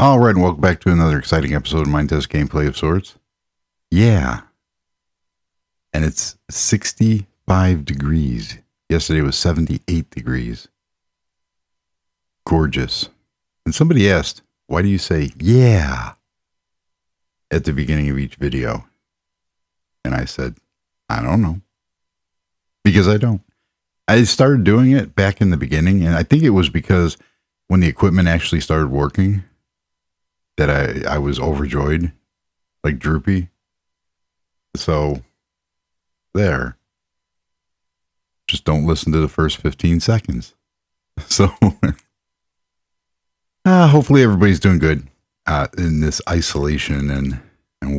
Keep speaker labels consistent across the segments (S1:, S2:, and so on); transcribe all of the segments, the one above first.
S1: All right, and welcome back to another exciting episode of Minetest gameplay of sorts. Yeah. And it's 65 degrees. Yesterday was 78 degrees. Gorgeous. And somebody asked, why do you say, yeah, at the beginning of each video? And I said, I don't know. Because I don't. I started doing it back in the beginning, and I think it was because when the equipment actually started working, that I was overjoyed, like droopy. So, there. Just don't listen to the first 15 seconds. So, hopefully everybody's doing good in this isolation and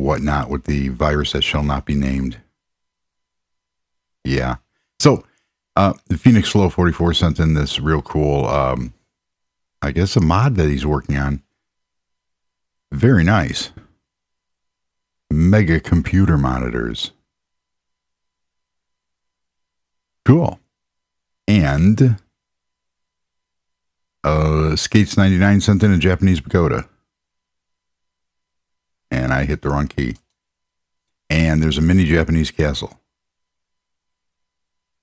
S1: whatnot with the virus that shall not be named. Yeah. So, Phoenix Flow 44 sent in this real cool, I guess a mod that he's working on. Very nice. Mega computer monitors. Cool. And Skates99 sent in a Japanese pagoda. And I hit the wrong key. And there's a mini Japanese castle.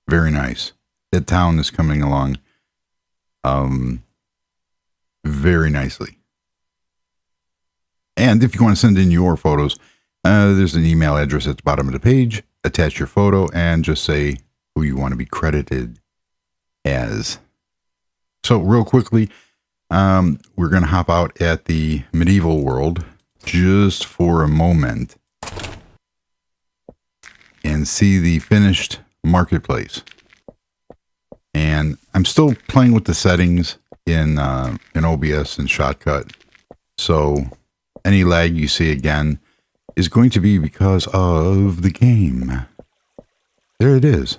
S1: Very nice. That town is coming along very nicely. And if you want to send in your photos, there's an email address at the bottom of the page. Attach your photo and just say who you want to be credited as. So real quickly, we're going to hop out at the medieval world just for a moment and see the finished marketplace. And I'm still playing with the settings in OBS and Shotcut. So any lag you see again is going to be because of the game. There it is.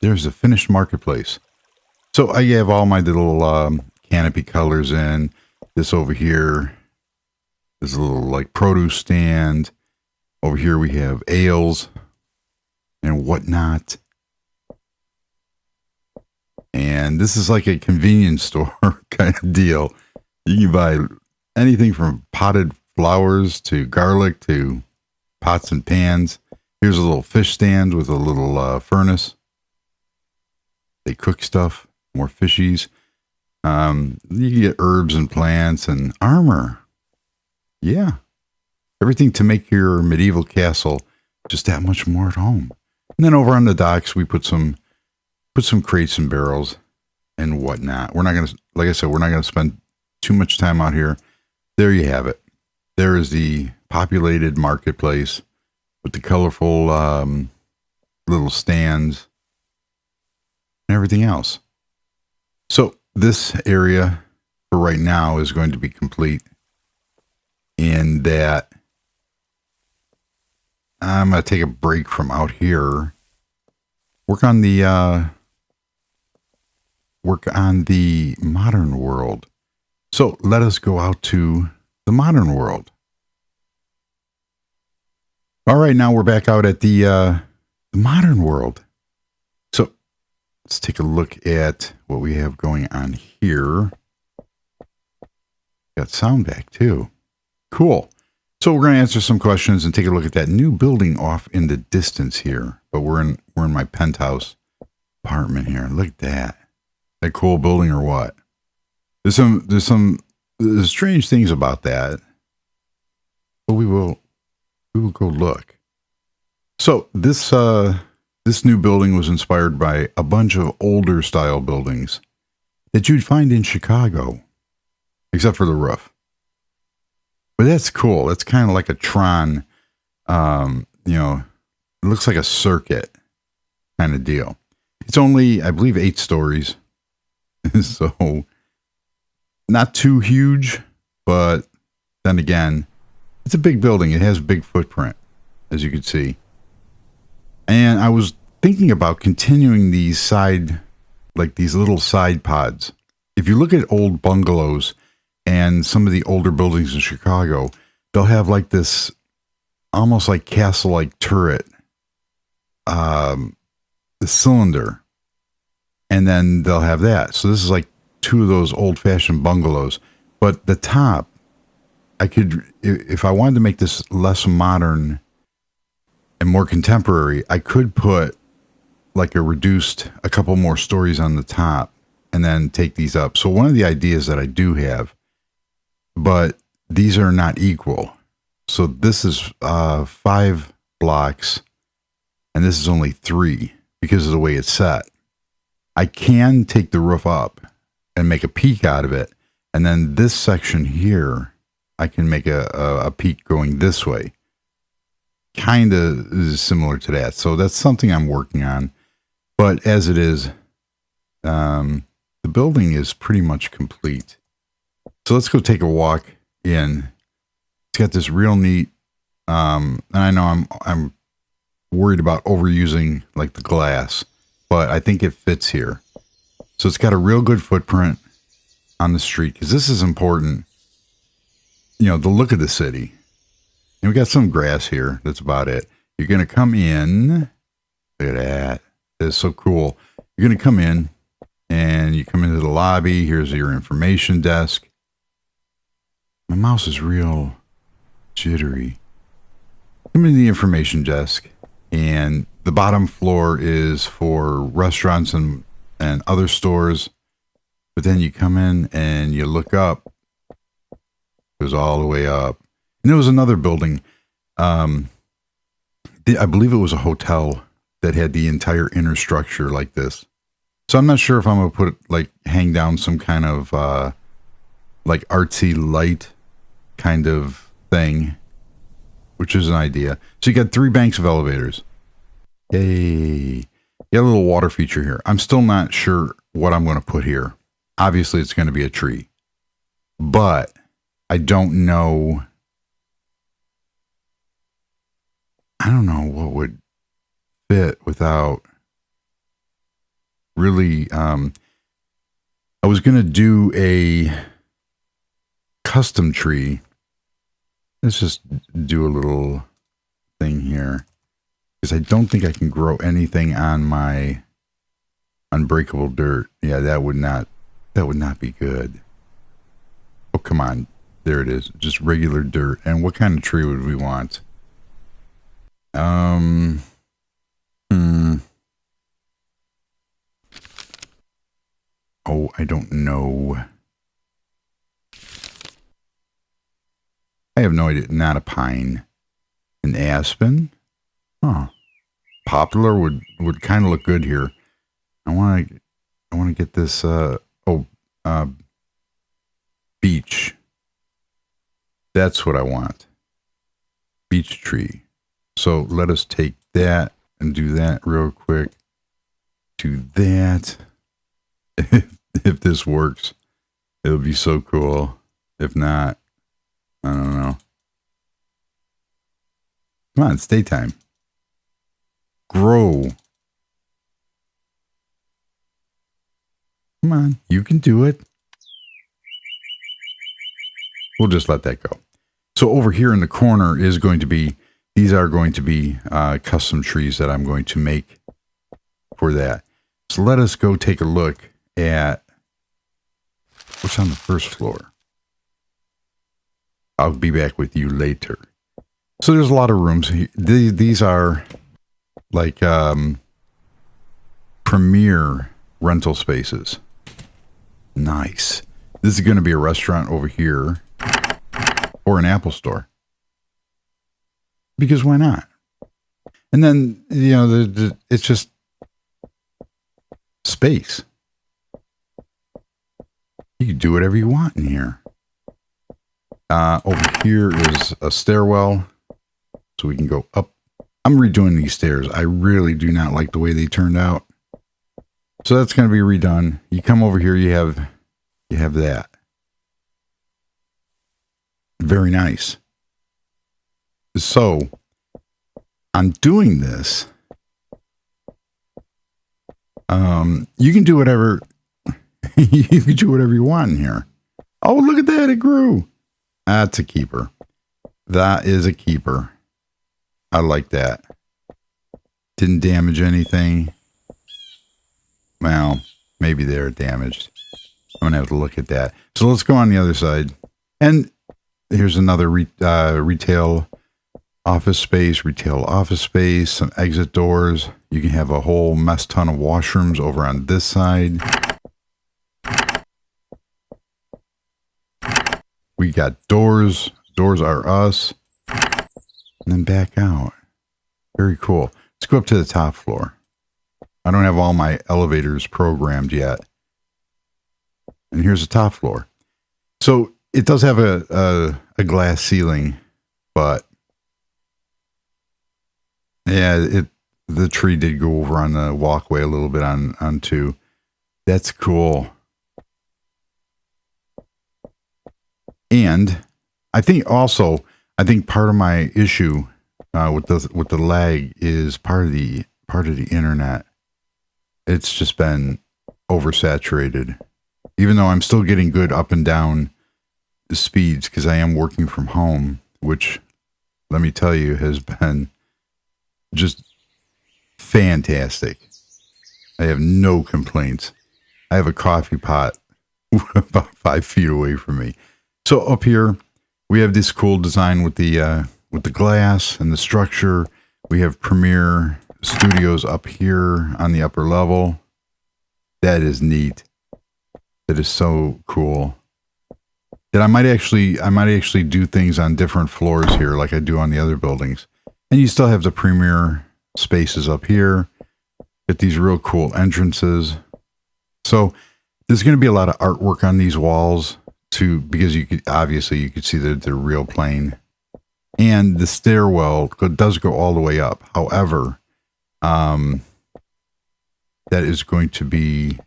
S1: There's the finished marketplace. So I have all my little canopy colors in. This over here is a little like produce stand. Over here we have ales and whatnot. And this is like a convenience store kind of deal. You can buy anything from potted flowers to garlic to pots and pans. Here's a little fish stand with a little furnace. They cook stuff, more fishies. You can get herbs and plants and armor. Yeah. Everything to make your medieval castle just that much more at home. And then over on the docks, we put some crates and barrels and whatnot. We're not going to, like I said, we're not going to spend too much time out here. There you have it. There is the populated marketplace with the colorful little stands and everything else. So this area for right now is going to be complete in that I'm going to take a break from out here. Work on the modern world. So let us go out to the modern world. All right, now we're back out at the modern world. So let's take a look at what we have going on here. Got sound back too. Cool. So we're going to answer some questions and take a look at that new building off in the distance here. But we're in my penthouse apartment here. Look at that. That cool building or what? There's some strange things about that. But we will go look. So this new building was inspired by a bunch of older style buildings that you'd find in Chicago, except for the roof. But that's cool. That's kind of like a Tron, it looks like a circuit kind of deal. It's only, I believe, 8 stories. So not too huge, but then again, it's a big building. It has a big footprint, as you can see. And I was thinking about continuing these little side pods. If you look at old bungalows and some of the older buildings in Chicago, they'll have like this almost like castle-like turret, the cylinder, and then they'll have that. So this is like 2 of those old-fashioned bungalows, but the top I could, if I wanted to make this less modern and more contemporary, I could put like a couple more stories on the top and then take these up. So one of the ideas that I do have, but these are not equal. So this is 5 blocks and this is only 3 because of the way it's set. I can take the roof up and make a peak out of it. And then this section here, I can make a peak going this way. Kind of is similar to that. So that's something I'm working on. But as it is, the building is pretty much complete. So let's go take a walk in. It's got this real neat, and I know I'm worried about overusing like the glass, but I think it fits here. So it's got a real good footprint on the street because this is important. You know, the look of the city. And we got some grass here. That's about it. You're going to come in. Look at that. That's so cool. You're going to come in and you come into the lobby. Here's your information desk. My mouse is real jittery. Come into the information desk, and the bottom floor is for restaurants and other stores. But then you come in and you look up. It goes all the way up. And there was another building. I believe it was a hotel that had the entire inner structure like this. So I'm not sure if I'm going to put hang down some kind of like artsy light kind of thing, which is an idea. So you got 3 banks of elevators. Yay. You got a little water feature here. I'm still not sure what I'm going to put here. Obviously it's going to be a tree, but I don't know. I don't know what would fit without really, I was going to do a custom tree. Let's just do a little thing here because I don't think I can grow anything on my unbreakable dirt. Yeah, that would not be good. Oh, come on. There it is. Just regular dirt. And what kind of tree would we want? Oh, I don't know. I have no idea. Not a pine. An aspen? Huh. Poplar would kind of look good here. I want to get this, beech. That's what I want. Beech tree. So let us take that and do that real quick. Do that. If this works, it'll be so cool. If not, I don't know. Come on, it's daytime. Grow. Come on, you can do it. We'll just let that go. So over here in the corner is going to be, these are going to be custom trees that I'm going to make for that. So let us go take a look at what's on the first floor. I'll be back with you later. So there's a lot of rooms. These are like premier rental spaces. Nice. This is going to be a restaurant over here or an Apple store. Because why not? And then, you know, it's just space. You can do whatever you want in here. Over here is a stairwell, so we can go up. I'm redoing these stairs. I really do not like the way they turned out. So that's going to be redone. You come over here, you have that. Very nice. So, I'm doing this. You can do whatever you can do whatever you want in here. Oh, look at that, it grew. That's a keeper. That is a keeper. I like that. Didn't damage anything. Well, maybe they're damaged. I'm gonna have to look at that. So let's go on the other side. And here's another retail office space, some exit doors. You can have a whole mess ton of washrooms over on this side. We got doors. Doors are us. And then back out. Very cool. Let's go up to the top floor. I don't have all my elevators programmed yet. And here's the top floor. So it does have a glass ceiling, but yeah, the tree did go over on the walkway a little bit onto. That's cool. And I think part of my issue with the lag is part of the internet. It's just been oversaturated. Even though I'm still getting good up and down speeds because I am working from home, which, let me tell you, has been just fantastic. I have no complaints. I have a coffee pot about 5 feet away from me. So up here, we have this cool design with the glass and the structure. We have Premiere Studios up here on the upper level. That is neat. That is so cool. That I might actually do things on different floors here, like I do on the other buildings. And you still have the Premiere spaces up here. Get these real cool entrances. So there's going to be a lot of artwork on these walls too, because you could see that they're real plain. And the stairwell does go all the way up. However, that is going to be,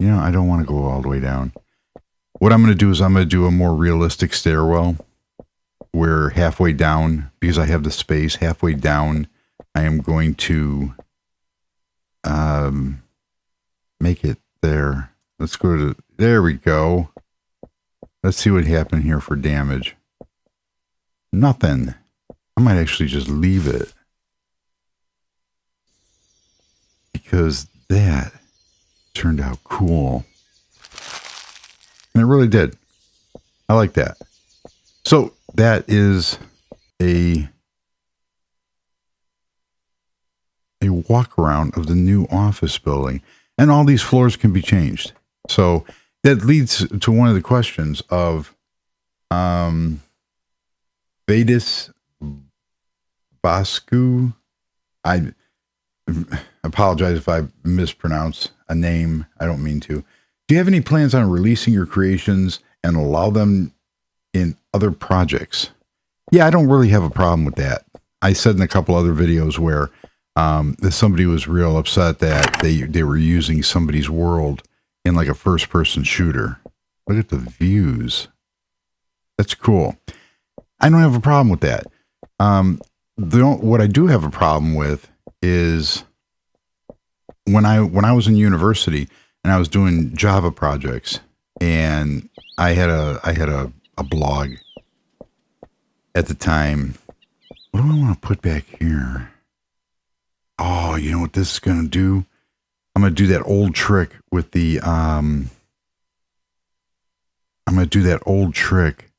S1: I don't want to go all the way down. What I'm going to do is I'm going to do a more realistic stairwell where halfway down, because I have the space halfway down, I am going to make it there. Let's go to, there we go. Let's see what happened here for damage. Nothing. I might actually just leave it. Because that turned out cool. And it really did. I like that. So that is a walk around of the new office building. And all these floors can be changed. So that leads to one of the questions of Vedis Bascu. I apologize if I mispronounce a name. I don't mean to. Do you have any plans on releasing your creations and allow them in other projects? Yeah, I don't really have a problem with that. I said in a couple other videos where somebody was real upset that they were using somebody's world in like a first-person shooter. Look at the views. That's cool. I don't have a problem with that. What I do have a problem with is when I was in university and I was doing Java projects, and I had a blog at the time. What do I want to put back here? Oh, you know what this is going to do? I'm going to do that old trick with the, I'm going to do that old trick.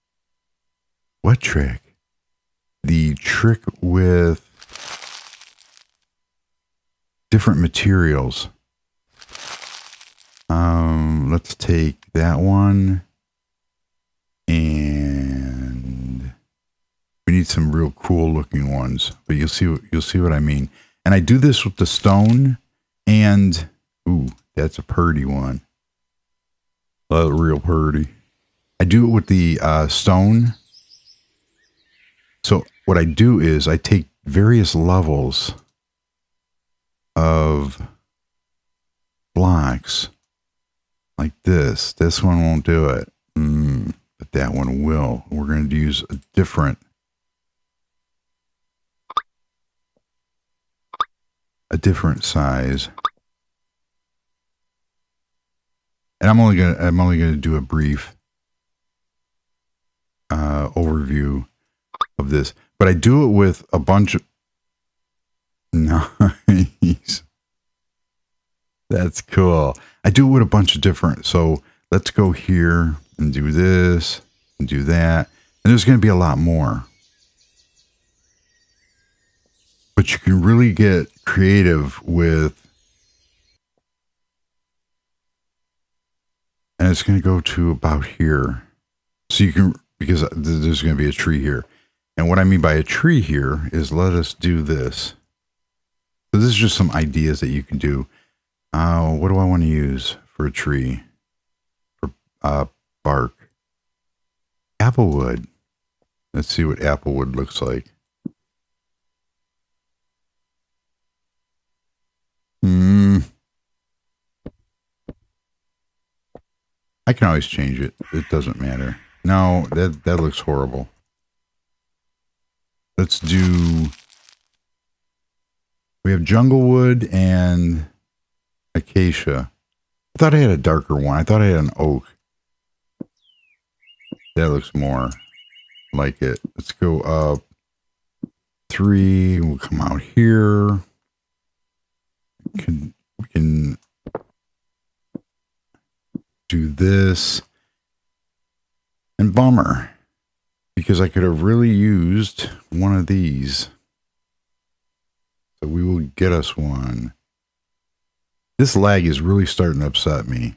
S1: What trick? The trick with different materials. Let's take that one, and we need some real cool looking ones, but you'll see what I mean. And I do this with the stone, and ooh, that's a purdy one. Real purdy. I do it with the stone. So what I do is I take various levels of blocks like this. This one won't do it, but that one will. We're going to use a different size. And I'm only gonna do a brief overview of this, but I do it with a bunch of nice. That's cool. I do it with a bunch of different. So let's go here and do this. and do that. And there's going to be a lot more. But you can really get creative with, and it's going to go to about here. So you can, because there's going to be a tree here. And what I mean by a tree here is, let us do this. So this is just some ideas that you can do. What do I want to use for a tree? For bark. Applewood. Let's see what applewood looks like. I can always change it. It doesn't matter. No, that looks horrible. Let's do... We have junglewood and acacia. I thought I had a darker one. I thought I had an oak. That looks more like it. Let's go up 3. We'll come out here. We can do this. And bummer, because I could have really used one of these. So we will get us one. This lag is really starting to upset me.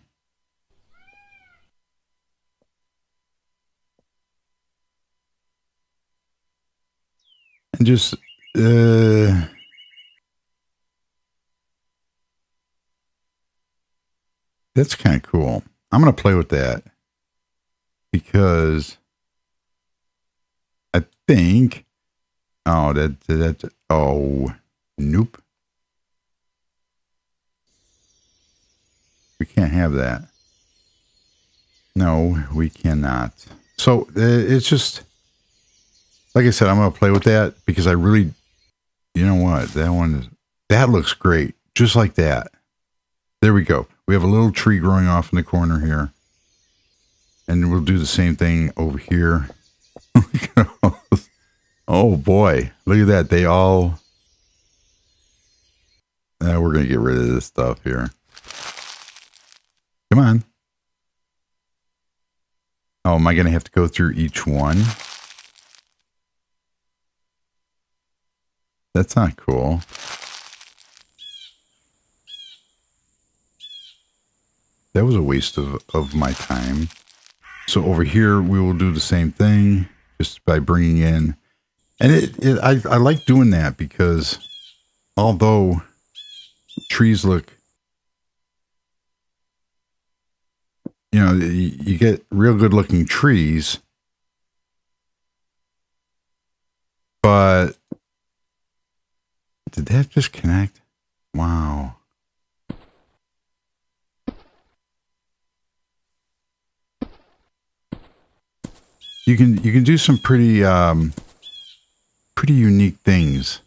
S1: And just, that's kind of cool. I'm going to play with that because I think, oh, oh, nope. We can't have that. No, we cannot. So it's just, like I said, I'm going to play with that because I really, you know what? That looks great. Just like that. There we go. We have a little tree growing off in the corner here. And we'll do the same thing over here. Oh boy. Look at that. They all, we're going to get rid of this stuff here. Come on. Oh, am I going to have to go through each one? That's not cool. That was a waste of my time. So over here, we will do the same thing just by bringing in. And I like doing that because although trees look, you know, you get real good looking trees, but did that just connect? Wow. You can do some pretty pretty unique things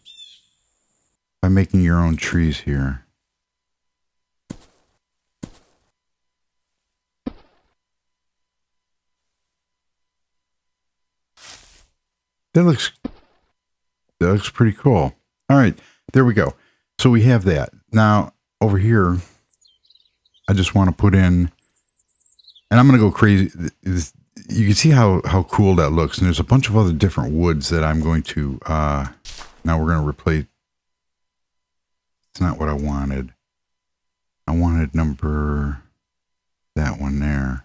S1: by making your own trees here. That looks pretty cool. All right, there we go. So we have that. Now over here, I just want to put in, and I'm going to go crazy. You can see how cool that looks. And there's a bunch of other different woods that I'm going to, now we're going to replace. It's not what I wanted. I wanted that one there.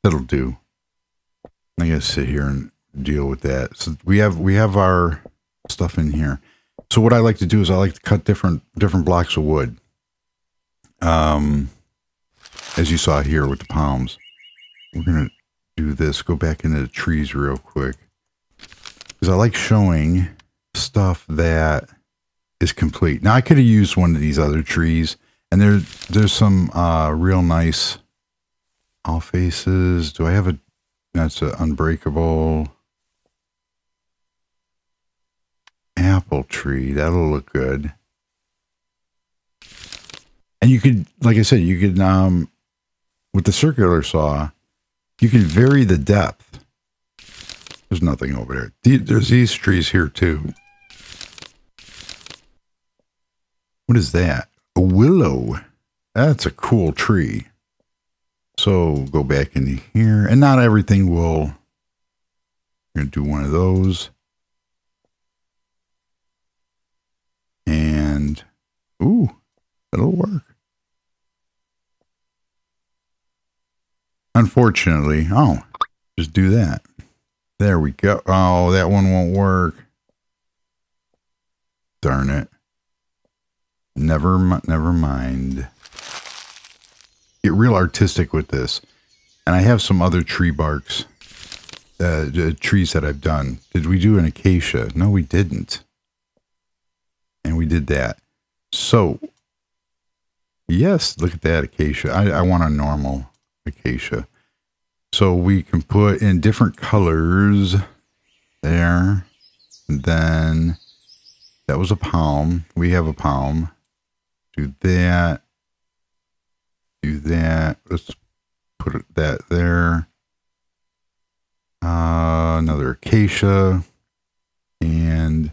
S1: That'll do. I gotta sit here and deal with that. So we have our stuff in here. So what I like to do is I like to cut different blocks of wood. As you saw here with the palms. We're gonna do this. Go back into the trees real quick because I like showing stuff that is complete. Now I could have used one of these other trees, and there's some real nice all faces. Do I have a? That's an unbreakable apple tree. That'll look good. And you could, like I said, you could, with the circular saw, you can vary the depth. There's nothing over there. There's these trees here too. What is that? A willow. That's a cool tree. So go back in here, and not everything will. We're going to do one of those. And, ooh, that'll work. Unfortunately, oh, just do that. There we go. Oh, that one won't work. Darn it. Never mind. Get real artistic with this. And I have some other tree barks, trees that I've done. Did we do an acacia? No, we didn't. And we did that. So, yes, look at that acacia. I want a normal acacia. So we can put in different colors there. And then that was a palm. We have a palm. Do that. Do that. Let's put that there. Another acacia. And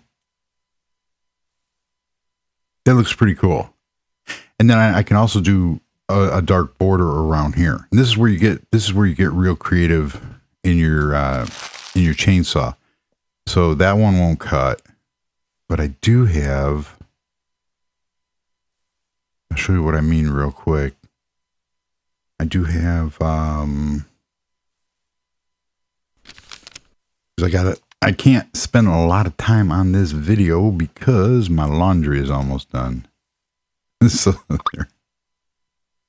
S1: that looks pretty cool. And then I can also do a dark border around here. And this is where you get real creative in your chainsaw. So that one won't cut. But I do have, I'll show you what I mean real quick. I do have, I can't spend a lot of time on this video because my laundry is almost done. So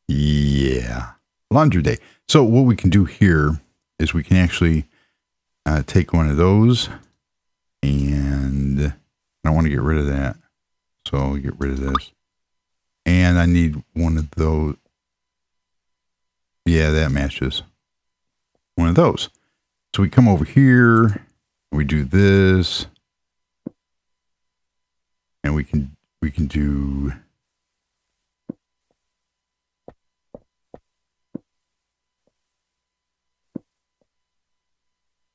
S1: yeah, laundry day. So what we can do here is we can actually take one of those, and I want to get rid of that. So I'll get rid of this. And I need one of those. Yeah, that matches. One of those. So we come over here, we do this, and we can do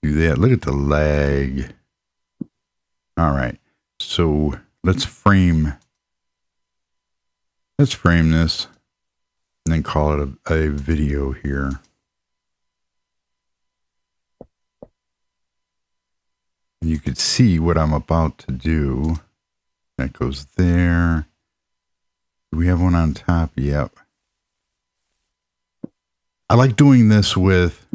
S1: that. Look at the lag. All right. So let's frame this and then call it a video here. And you could see what I'm about to do. That goes there. Do we have one on top? Yep. I like doing this with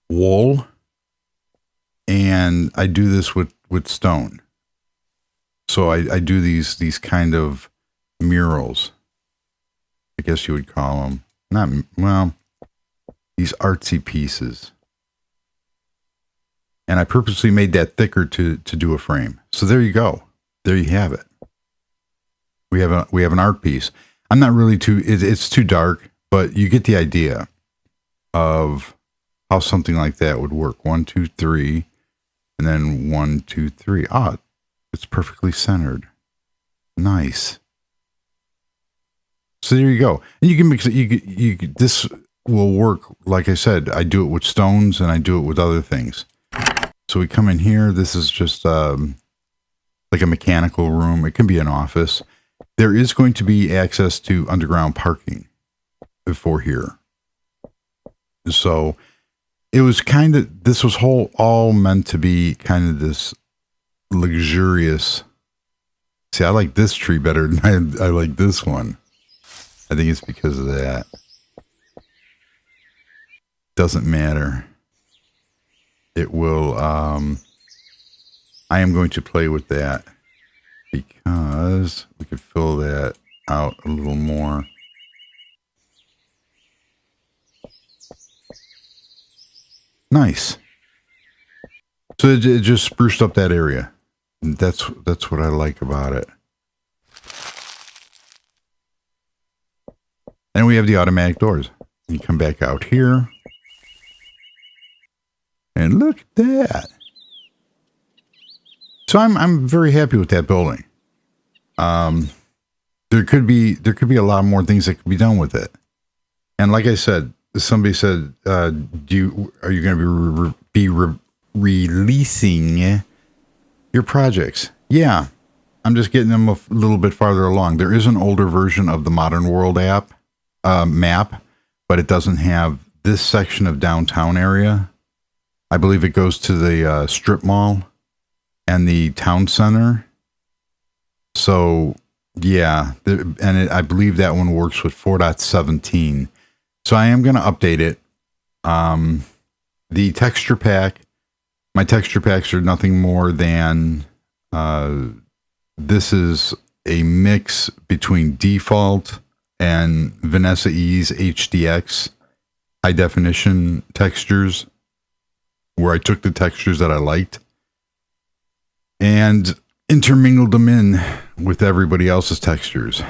S1: wool, and I do this with stone. So I do these kind of murals, I guess you would call them. Not, well, these artsy pieces. And I purposely made that thicker to do a frame. So there you go. There you have it. We have an art piece. I'm not really it's too dark, but you get the idea of how something like that would work. 1, 2, 3, and then 1, 2, 3. Ah, it's perfectly centered. Nice. So there you go. And you can mix it. This will work. Like I said, I do it with stones and I do it with other things. So we come in here. This is just like a mechanical room. It can be an office. There is going to be access to underground parking before here. So it was kind of, this was all meant to be kind of this luxurious. See, I like this tree better than I like this one. I think it's because of that. Doesn't matter. It will, I am going to play with that because we could fill that out a little more. Nice. So it just spruced up that area. That's what I like about it. And we have the automatic doors. You come back out here. And look at that. So I'm very happy with that building. There could be a lot more things that could be done with it. And like I said, somebody said, are you going to be releasing your projects? Yeah, I'm just getting them a little bit farther along. There is an older version of the Modern World app map, but it doesn't have this section of downtown area. I believe it goes to the strip mall and the town center. So yeah, I believe that one works with 4.17. So I am going to update it. The texture pack, my texture packs are nothing more than, this is a mix between default and Vanessa E's HDX high definition textures, where I took the textures that I liked and intermingled them in with everybody else's textures.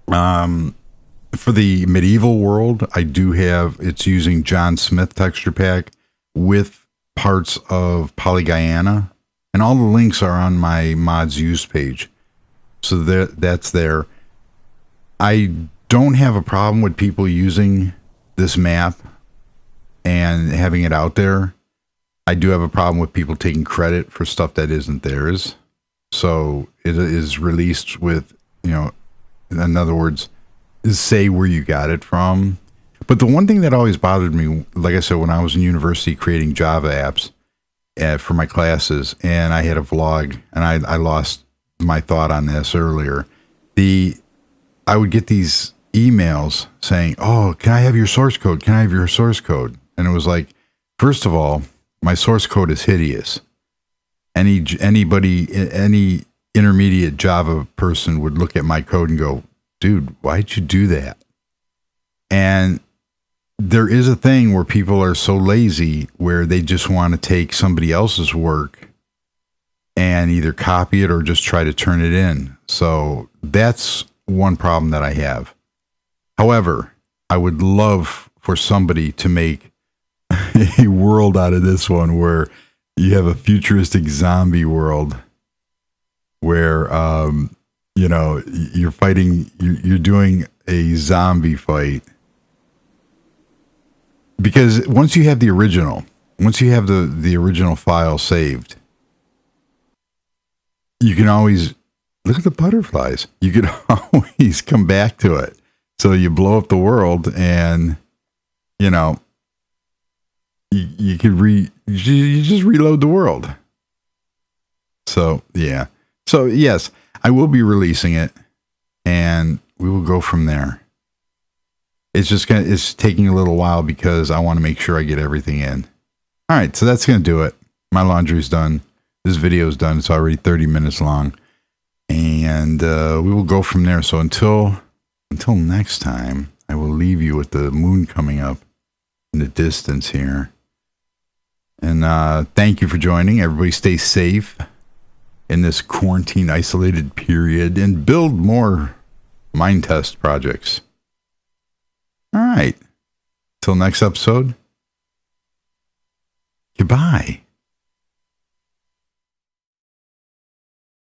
S1: For the medieval world, I do have, it's using John Smith texture pack with parts of Polyguyana, and all the links are on my mods used page. So that's there. I don't have a problem with people using this map and having it out there. I do have a problem with people taking credit for stuff that isn't theirs. So it is released with, in other words, say where you got it from. But the one thing that always bothered me, like I said, when I was in university creating Java apps for my classes, and I had a vlog, and I lost my thought on this earlier. I would get these emails saying, "Oh, can I have your source code? Can I have your source code?" And it was like, first of all, my source code is hideous. Any intermediate Java person would look at my code and go, "Dude, why'd you do that?" And there is a thing where people are so lazy where they just want to take somebody else's work and either copy it or just try to turn it in. So that's one problem that I have. However, I would love for somebody to make a world out of this one where you have a futuristic zombie world where, you're fighting, you're doing a zombie fight. Because once you have the original file saved, you can always look at the butterflies. You could always come back to it. So you blow up the world, and you could you just reload the world. So yeah. So yes, I will be releasing it, and we will go from there. It's taking a little while because I want to make sure I get everything in. All right, so that's going to do it. My laundry's done. This video's done. It's already 30 minutes long, and we will go from there. So until next time, I will leave you with the moon coming up in the distance here. And thank you for joining. Everybody stay safe in this quarantine isolated period and build more Minetest projects. All right. Till next episode. Goodbye.